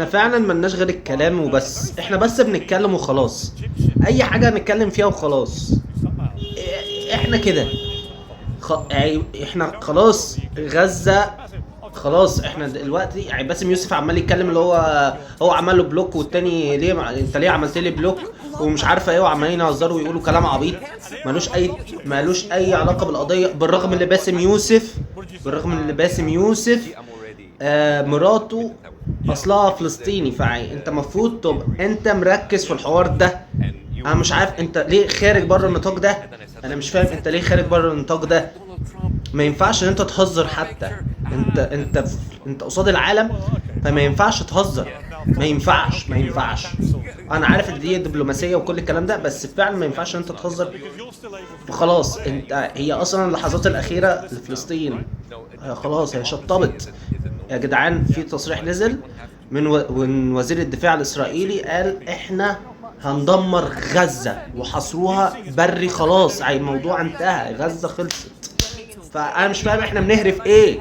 احنا فعلا ملناش غير الكلام وبس، احنا بس بنتكلم وخلاص. اي حاجة نتكلم فيها وخلاص. احنا كده. يعني احنا خلاص غزة. خلاص احنا دلوقتي يعني باسم يوسف عمال يتكلم اللي هو عمل له بلوك، والتاني ليه انت ليه عملت لي بلوك ومش عارفه ايه، وعمالين يهزروا ويقولوا كلام عبيط مالوش اي علاقه بالقضيه. بالرغم ان باسم يوسف مراته اصلها فلسطيني، فانت المفروض تبقى انت مركز في الحوار ده. انا مش عارف انت ليه خارج بره النطاق ده. انا مش فاهم انت ليه خارج بره النطاق ده. ما ينفعش ان انت تهزر حتى. انت قصاد العالم، فما ينفعش تهزر. ما ينفعش. انا عارف ان دي دبلوماسيه وكل الكلام ده، بس فعلا ما ينفعش ان انت تهزر. فخلاص هي اصلا اللحظات الاخيره لفلسطين خلاص هي شطبت. يا جدعان في تصريح نزل من وزير الدفاع الاسرائيلي، قال احنا هندمر غزة وحصروها بري. خلاص الموضوع انتهى، غزة خلصت. فانا مش فاهم احنا بنهرف ايه.